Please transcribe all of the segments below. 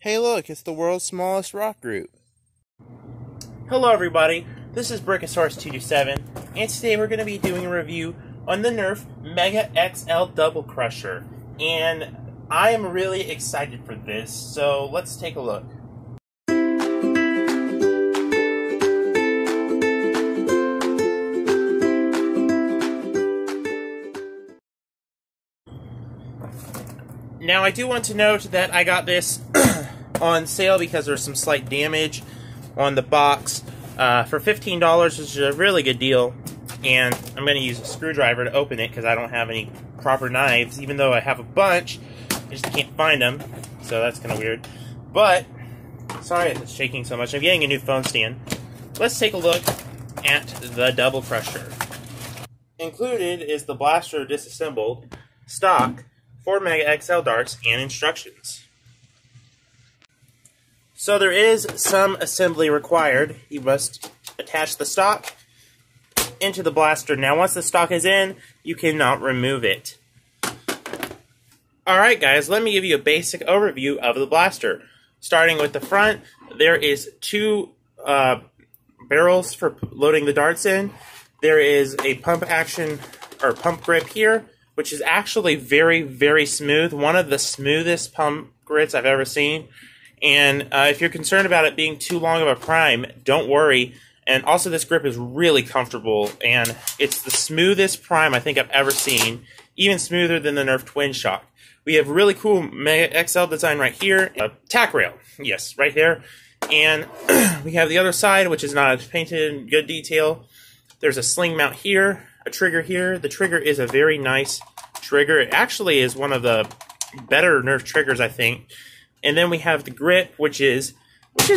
Hey look, it's the world's smallest rock group. Hello everybody, this is Brickosaurus227, and today we're going to be doing a review on the Nerf Mega XL Doublecrusher. And I am really excited for this, so let's take a look. Now I do want to note that I got this on sale because there's some slight damage on the box for $15, which is a really good deal. And I'm going to use a screwdriver to open it because I don't have any proper knives, even though I have a bunch. I just can't find them, so that's kind of weird. But, sorry it's shaking so much. I'm getting a new phone stand. Let's take a look at the Doublecrusher. Included is the blaster disassembled, stock, 4 Mega XL darts, and instructions. So there is some assembly required. You must attach the stock into the blaster. Now once the stock is in, you cannot remove it. Alright guys, let me give you a basic overview of the blaster. Starting with the front, there is two barrels for loading the darts in. There is a pump action, or pump grip here, which is actually very, very smooth. One of the smoothest pump grips I've ever seen. And if you're concerned about it being too long of a prime, don't worry. And also this grip is really comfortable, and it's the smoothest prime I think I've ever seen, even smoother than the Nerf Twin Shock. We have really cool Mega XL design right here, a tack rail, yes, right there. And we have the other side, which is not painted in good detail. There's a sling mount here, a trigger here. The trigger is a very nice trigger. It actually is one of the better Nerf triggers, I think. And then we have the grip, which is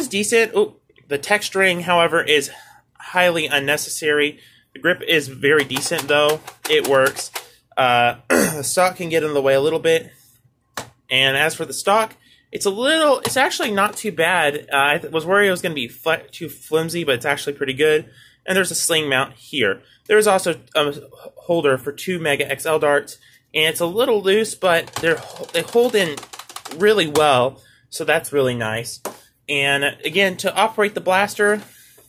decent. Oh, the texturing, however, is highly unnecessary. The grip is very decent, though. It works. The stock can get in the way a little bit. And as for the stock, it's actually not too bad. I was worried it was going to be too flimsy, but it's actually pretty good. And there's a sling mount here. There's also a holder for 2 Mega XL darts. And it's a little loose, but they hold in really well, so that's really nice. And again, to operate the blaster,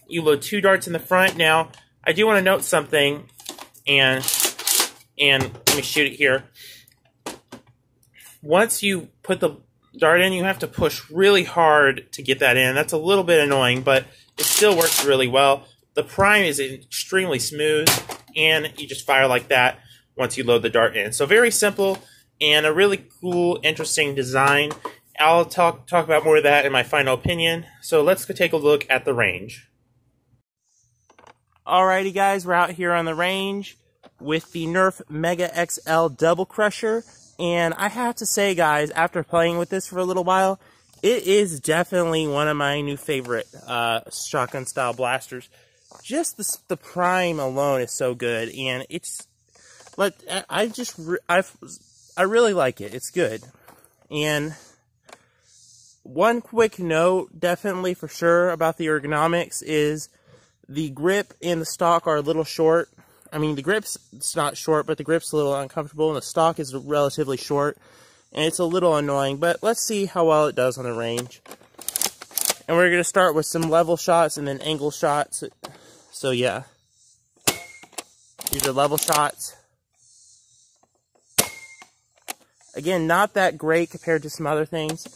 you load 2 darts in the front. Now, I do want to note something, and let me shoot it here. Once you put the dart in, you have to push really hard to get that in. That's a little bit annoying, but it still works really well. The prime is extremely smooth, and you just fire like that once you load the dart in. So very simple, and a really cool, interesting design. I'll talk about more of that in my final opinion. So let's go take a look at the range. Alrighty guys, we're out here on the range with the Nerf Mega XL Doublecrusher. And I have to say guys, after playing with this for a little while, it is definitely one of my new favorite shotgun style blasters. Just the prime alone is so good, and it's like I really like it. It's good. And one quick note, definitely for sure, about the ergonomics is the grip and the stock are a little short. I mean, the grip's not short, but the grip's a little uncomfortable, and the stock is relatively short, and it's a little annoying. But let's see how well it does on the range. And we're going to start with some level shots and then angle shots. So yeah, these are level shots. Again, not that great compared to some other things,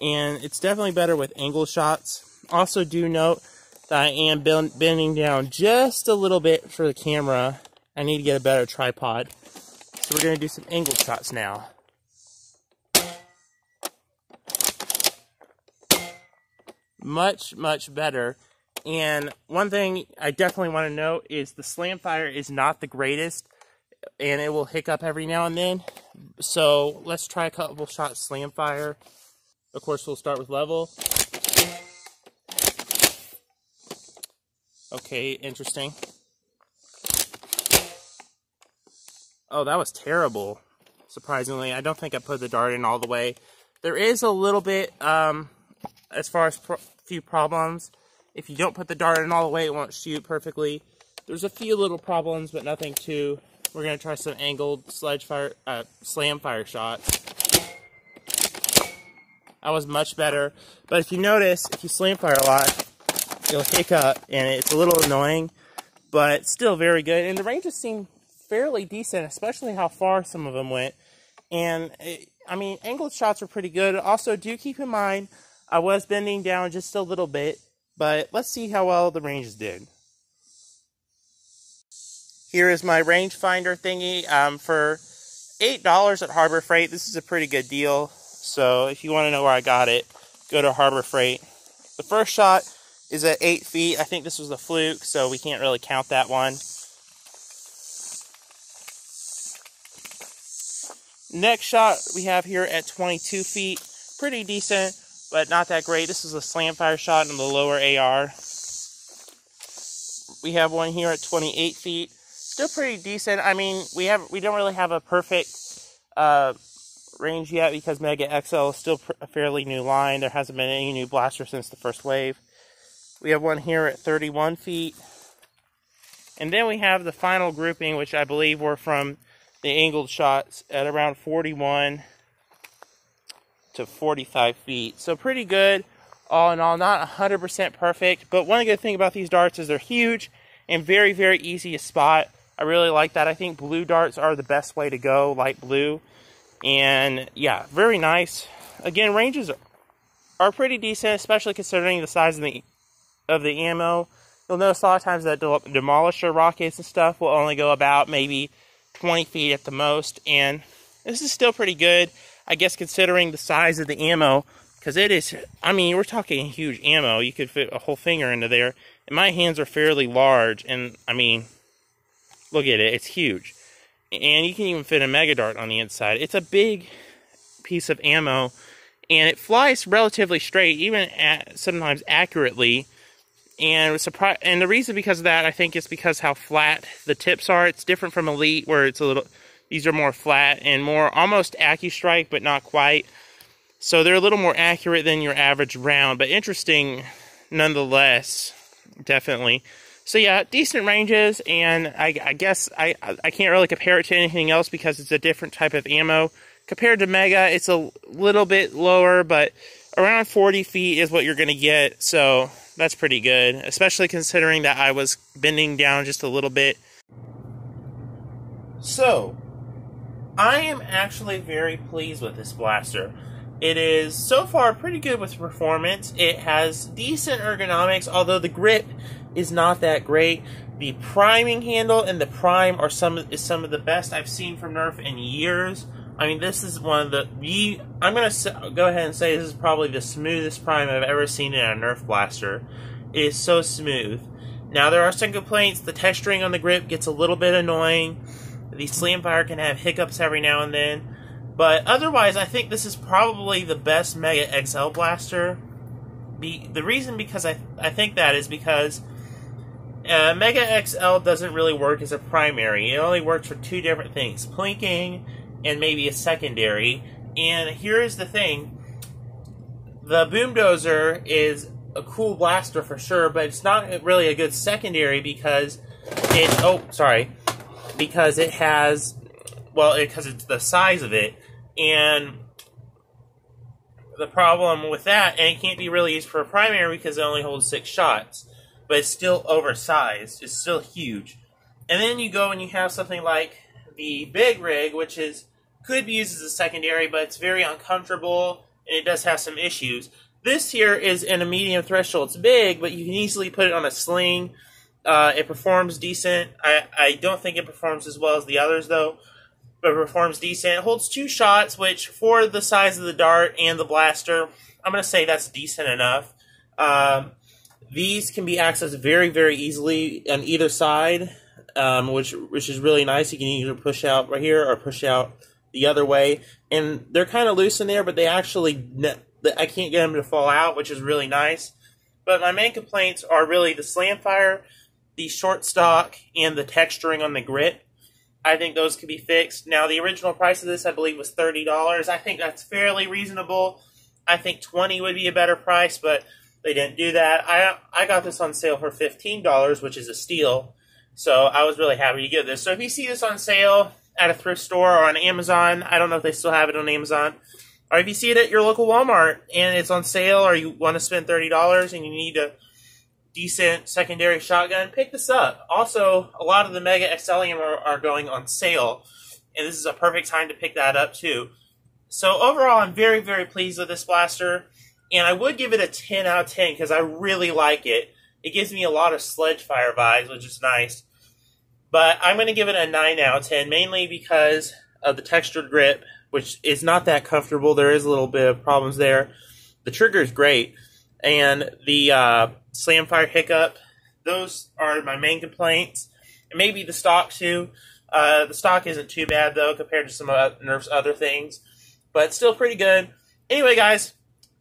and it's definitely better with angle shots. Also do note that I am bending down just a little bit for the camera. I need to get a better tripod. So we're going to do some angle shots now. Much, much better. And one thing I definitely want to note is the slam fire is not the greatest, and it will hiccup every now and then. So let's try a couple shots slam fire. Of course, we'll start with level. Okay, interesting. Oh, that was terrible. Surprisingly, I don't think I put the dart in all the way. There is a little bit, as far as few problems. If you don't put the dart in all the way, it won't shoot perfectly. There's a few little problems, but nothing too. We're going to try some angled slam fire shots. I was much better. But if you notice, if you slam fire a lot, it'll hiccup, and it's a little annoying, but still very good. And the ranges seem fairly decent, especially how far some of them went. And, I mean, angled shots were pretty good. Also, do keep in mind, I was bending down just a little bit, but let's see how well the ranges did. Here is my rangefinder thingy for $8 at Harbor Freight. This is a pretty good deal. So if you want to know where I got it, go to Harbor Freight. The first shot is at 8 feet. I think this was a fluke, so we can't really count that one. Next shot we have here at 22 feet. Pretty decent, but not that great. This is a slam fire shot in the lower AR. We have one here at 28 feet. Still pretty decent. I mean, we don't really have a perfect range yet because Mega XL is still a fairly new line. There hasn't been any new blaster since the first wave. We have one here at 31 feet. And then we have the final grouping, which I believe were from the angled shots at around 41 to 45 feet. So pretty good. All in all, not 100% perfect. But one good thing about these darts is they're huge and very, very easy to spot. I really like that. I think blue darts are the best way to go, light blue. And yeah, very nice. Again, ranges are pretty decent, especially considering the size of the ammo. You'll notice a lot of times that Demolisher rockets and stuff will only go about maybe 20 feet at the most. And this is still pretty good, I guess, considering the size of the ammo. Because it is, I mean, we're talking huge ammo. You could fit a whole finger into there. And my hands are fairly large. And, I mean, look at it. It's huge. And you can even fit a Mega Dart on the inside. It's a big piece of ammo. And it flies relatively straight, even sometimes accurately. And the reason because of that, I think, is because how flat the tips are. It's different from Elite, where it's a little, these are more flat and more almost AccuStrike, but not quite. So they're a little more accurate than your average round, but interesting nonetheless, definitely. So yeah, decent ranges, and I guess I can't really compare it to anything else because it's a different type of ammo. Compared to Mega, it's a little bit lower, but around 40 feet is what you're going to get, so that's pretty good, especially considering that I was bending down just a little bit. So, I am actually very pleased with this blaster. It is, so far, pretty good with performance. It has decent ergonomics, although the grip is not that great. The priming handle and the prime are some of the best I've seen from Nerf in years. I mean, this is one of I'm going to go ahead and say this is probably the smoothest prime I've ever seen in a Nerf blaster. It is so smooth. Now, there are some complaints. The texturing on the grip gets a little bit annoying. The slam fire can have hiccups every now and then. But otherwise, I think this is probably the best Mega XL blaster. The reason because I think that is because Mega XL doesn't really work as a primary. It only works for two different things. Plinking and maybe a secondary. And here's the thing. The Boom Dozer is a cool blaster for sure, but it's not really a good secondary because because it has, well, because it's the size of it. And the problem with that, and it can't be really used for a primary because it only holds 6 shots. But it's still oversized. It's still huge. And then you go and you have something like the Big Rig, which could be used as a secondary, but it's very uncomfortable, and it does have some issues. This here is in a medium threshold. It's big, but you can easily put it on a sling. It performs decent. I don't think it performs as well as the others, though, but it performs decent. It holds 2 shots, which for the size of the dart and the blaster, I'm going to say that's decent enough. These can be accessed very, very easily on either side, which is really nice. You can either push out right here or push out the other way. And they're kind of loose in there, but they actually, I can't get them to fall out, which is really nice. But my main complaints are really the slam fire, the short stock, and the texturing on the grip. I think those could be fixed. Now, the original price of this, I believe, was $30. I think that's fairly reasonable. I think $20 would be a better price, but they didn't do that. I got this on sale for $15, which is a steal. So I was really happy to get this. So if you see this on sale at a thrift store or on Amazon, I don't know if they still have it on Amazon, Or if you see it at your local Walmart and it's on sale, or you want to spend $30 and you need a decent secondary shotgun, pick this up. Also, a lot of the Mega XL are going on sale, and this is a perfect time to pick that up too. So overall, I'm very, very pleased with this blaster, and I would give it a 10 out of 10 because I really like it. It gives me a lot of sledge fire vibes, which is nice. But I'm going to give it a 9 out of 10, mainly because of the textured grip, which is not that comfortable. There is a little bit of problems there. The trigger is great, and the slam fire hiccup, those are my main complaints. And maybe the stock too. The stock isn't too bad though compared to some of Nerf's other things, but still pretty good. Anyway, guys,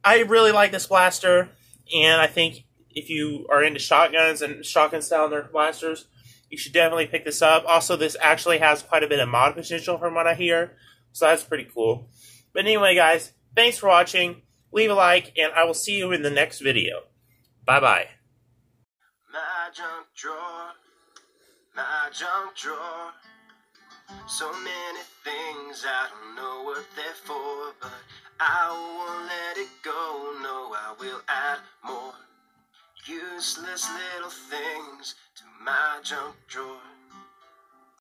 I really like this blaster, and I think if you are into shotguns and shotgun style Nerf blasters, you should definitely pick this up. Also, this actually has quite a bit of mod potential from what I hear, so that's pretty cool. But anyway, guys, thanks for watching. Leave a like, and I will see you in the next video. Bye-bye. My junk drawer, my junk drawer. So many things I don't know what they're for, but I won't let it go. No, I will add more useless little things to my junk drawer.